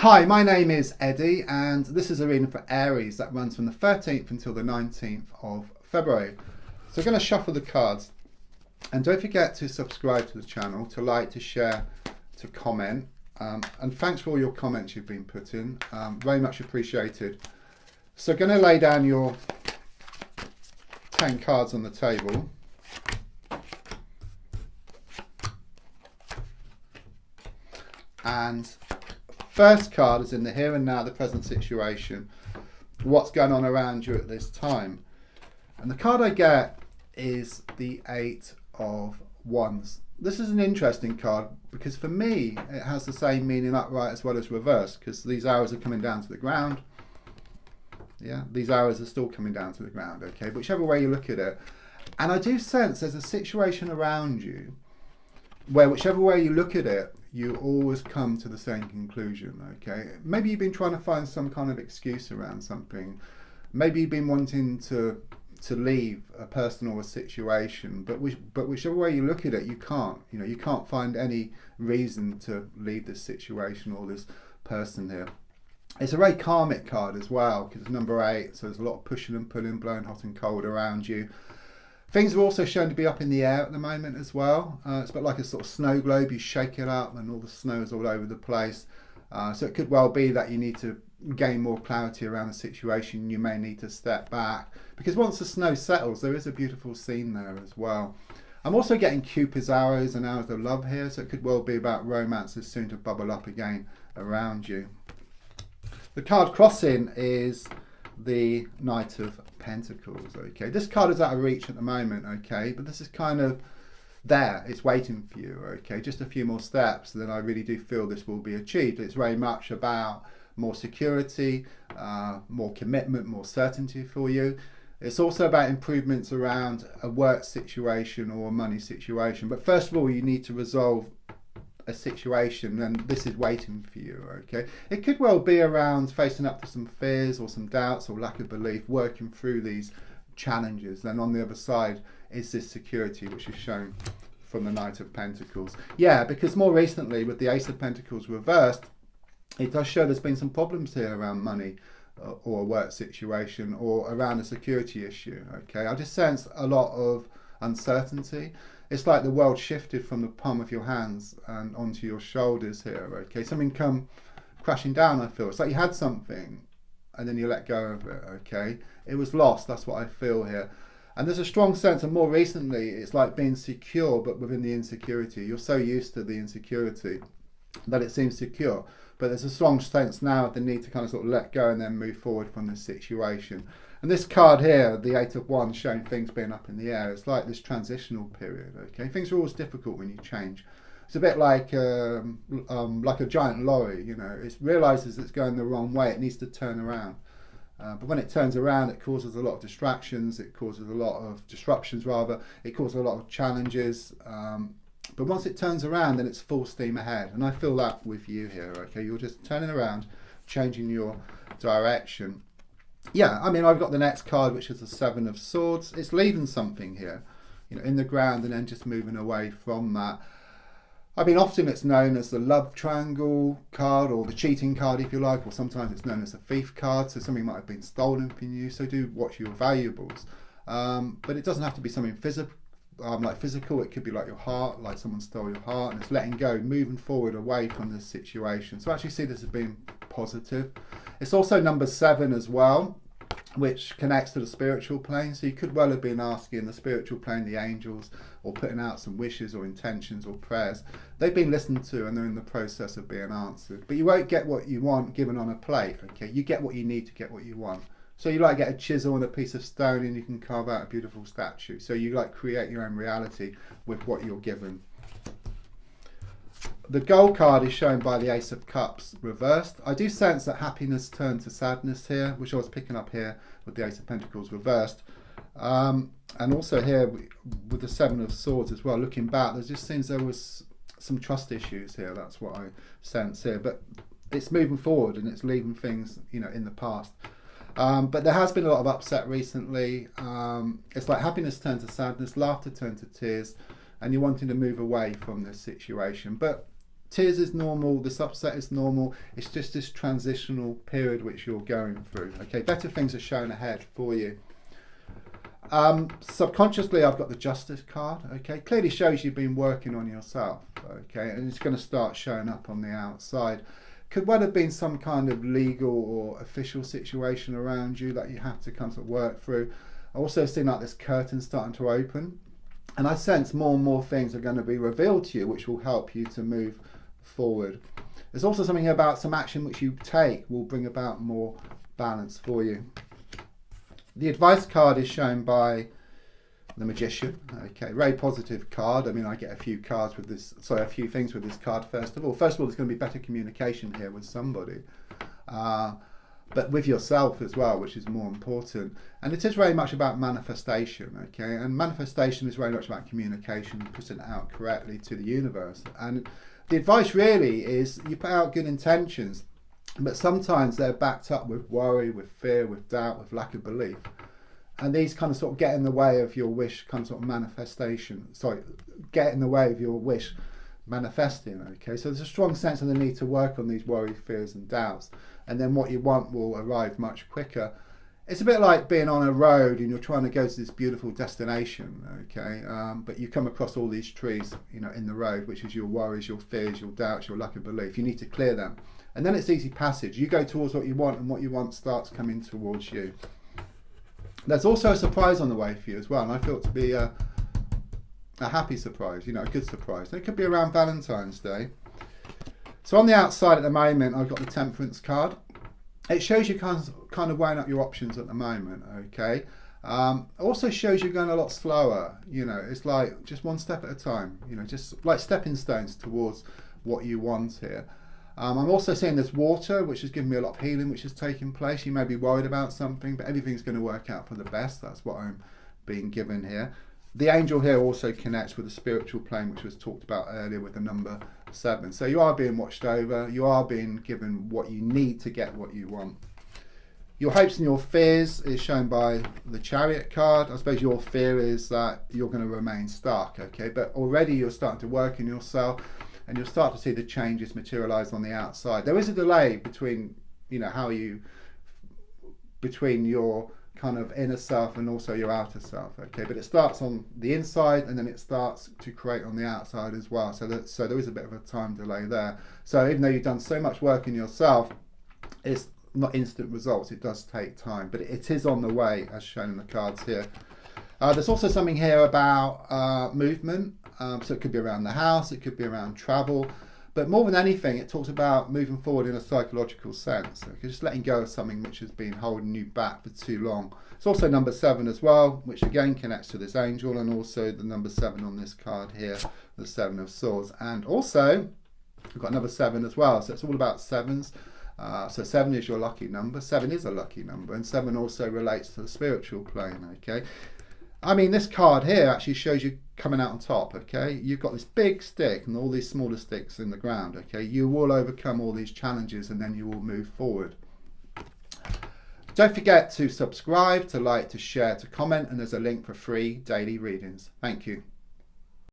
Hi, my name is Eddie, and this is a reading for Aries that runs from the 13th until the 19th of February. So we're going to shuffle the cards, and don't forget to subscribe to the channel, to like, to share, to comment, and thanks for all your comments you've been putting, very much appreciated. So going to lay down your 10 cards on the table. And first card is in the here and now, the present situation, what's going on around you at this time. And the card I get is the Eight of Wands. This is an interesting card because for me it has the same meaning upright as well as reverse, because these arrows are coming down to the ground. Yeah, these arrows are still coming down to the ground, okay, whichever way you look at it. And I do sense there's a situation around you where whichever way you look at it, you always come to the same conclusion, okay? Maybe you've been trying to find some kind of excuse around something. Maybe you've been wanting to leave a person or a situation, but whichever way you look at it, you can't. You know, you can't find any reason to leave this situation or this person here. It's a very karmic card as well, because it's number 8, so there's a lot of pushing and pulling, blowing hot and cold around you. Things are also shown to be up in the air at the moment as well. It's a bit like a sort of snow globe. You shake it up and all the snow is all over the place. So it could well be that you need to gain more clarity around the situation. You may need to step back, because once the snow settles, there is a beautiful scene there as well. I'm also getting Cupid's arrows and arrows of love here, so it could well be about romance is soon to bubble up again around you. The card crossing is the Knight of Pentacles, okay. This card is out of reach at the moment, okay, but this is kind of there, it's waiting for you, okay. Just a few more steps, and then I really do feel this will be achieved. It's very much about more security, more commitment, more certainty for you. It's also about improvements around a work situation or a money situation, but first of all you need to resolve a situation, and this is waiting for you, okay. It could well be around facing up to some fears or some doubts or lack of belief, working through these challenges. Then on the other side is this security, which is shown from the Knight of Pentacles. Yeah, because more recently with the Ace of Pentacles reversed, it does show there's been some problems here around money or a work situation or around a security issue, okay. I just sense a lot of uncertainty. It's like the world shifted from the palm of your hands and onto your shoulders here, okay. Something come crashing down, I feel. It's like you had something and then you let go of it, okay. It was lost, that's what I feel here. And there's a strong sense, and more recently it's like being secure but within the insecurity. You're so used to the insecurity that it seems secure, but there's a strong sense now of the need to kind of sort of let go and then move forward from this situation. And this card here, the Eight of Wands, showing things being up in the air. It's like this transitional period, okay? Things are always difficult when you change. It's a bit like a giant lorry, you know. It realises it's going the wrong way. It needs to turn around. But when it turns around, it causes a lot of distractions. It causes a lot of disruptions, rather. It causes a lot of challenges. But once it turns around, then it's full steam ahead. And I feel that with you here, okay? You're just turning around, changing your direction. Yeah, I mean, I've got the next card, which is the Seven of Swords. It's leaving something here, you know, in the ground and then just moving away from that. I mean, often it's known as the love triangle card or the cheating card, if you like, or sometimes it's known as a thief card. So something might have been stolen from you. So do watch your valuables. But it doesn't have to be something physical. Like physical, it could be like your heart, like someone stole your heart, and it's letting go, moving forward away from this situation. So I actually see this as being positive. It's also number 7 as well, which connects to the spiritual plane. So you could well have been asking the spiritual plane, the angels, or putting out some wishes or intentions or prayers. They've been listened to and they're in the process of being answered. But you won't get what you want given on a plate, okay? You get what you need to get what you want. So you like get a chisel and a piece of stone and you can carve out a beautiful statue. So you like create your own reality with what you're given. The gold card is shown by the Ace of Cups reversed. I do sense that happiness turned to sadness here, which I was picking up here with the Ace of Pentacles reversed. And also here with the Seven of Swords as well, looking back, there just seems there was some trust issues here. That's what I sense here. But it's moving forward and it's leaving things, you know, in the past. But there has been a lot of upset recently. It's like happiness turned to sadness, laughter turned to tears, and you're wanting to move away from this situation. But tears is normal, this upset is normal. It's just this transitional period which you're going through. Okay, better things are shown ahead for you. Subconsciously, I've got the Justice card. Okay, clearly shows you've been working on yourself. Okay, and it's going to start showing up on the outside. Could well have been some kind of legal or official situation around you that you have to kind of work through. I also see like this curtain starting to open, and I sense more and more things are going to be revealed to you, which will help you to move forward. There's also something about some action which you take will bring about more balance for you. The advice card is shown by the Magician. Okay, very positive card. I mean, I get a few cards with this, sorry, a few things with this card first of all. First of all, there's going to be better communication here with somebody, but with yourself as well, which is more important. And it is very much about manifestation, okay? And manifestation is very much about communication, putting it out correctly to the universe. And the advice really is you put out good intentions, but sometimes they're backed up with worry, with fear, with doubt, with lack of belief. And these kind of sort of get in the way of your wish, kind of sort of manifestation. Sorry, get in the way of your wish manifesting, okay? So there's a strong sense of the need to work on these worries, fears and doubts. And then what you want will arrive much quicker. It's a bit like being on a road and you're trying to go to this beautiful destination, okay? But you come across all these trees, you know, in the road, which is your worries, your fears, your doubts, your lack of belief. You need to clear them. And then it's easy passage. You go towards what you want and what you want starts coming towards you. There's also a surprise on the way for you as well. And I feel it to be a happy surprise, you know, a good surprise. And it could be around Valentine's Day. So on the outside at the moment, I've got the Temperance card. It shows you kind of weighing up your options at the moment, okay? Also shows you going a lot slower, you know, it's like just one step at a time, you know, just like stepping stones towards what you want here. I'm also seeing this water, which is giving me a lot of healing, which is taking place. You may be worried about something, but everything's going to work out for the best. That's what I'm being given here. The angel here also connects with the spiritual plane, which was talked about earlier with the number 7. So you are being watched over. You are being given what you need to get what you want. Your hopes and your fears is shown by the Chariot card. I suppose your fear is that you're going to remain stuck, okay? But already you're starting to work in yourself, and you'll start to see the changes materialize on the outside. There is a delay between, you know, between your kind of inner self and also your outer self, okay? But it starts on the inside and then it starts to create on the outside as well. So there is a bit of a time delay there. So even though you've done so much work in yourself, it's not instant results. It does take time, but it is on the way as shown in the cards here. There's also something here about movement. So it could be around the house, it could be around travel, but more than anything, it talks about moving forward in a psychological sense. Okay? Just letting go of something which has been holding you back for too long. It's also number 7 as well, which again connects to this angel, and also the number 7 on this card here, the 7 of Swords. And also, we've got another 7 as well, so it's all about 7s. So 7 is your lucky number. 7 is a lucky number, and 7 also relates to the spiritual plane, okay? I mean, this card here actually shows you coming out on top, okay? You've got this big stick and all these smaller sticks in the ground, okay? You will overcome all these challenges and then you will move forward. Don't forget to subscribe, to like, to share, to comment, and there's a link for free daily readings. Thank you.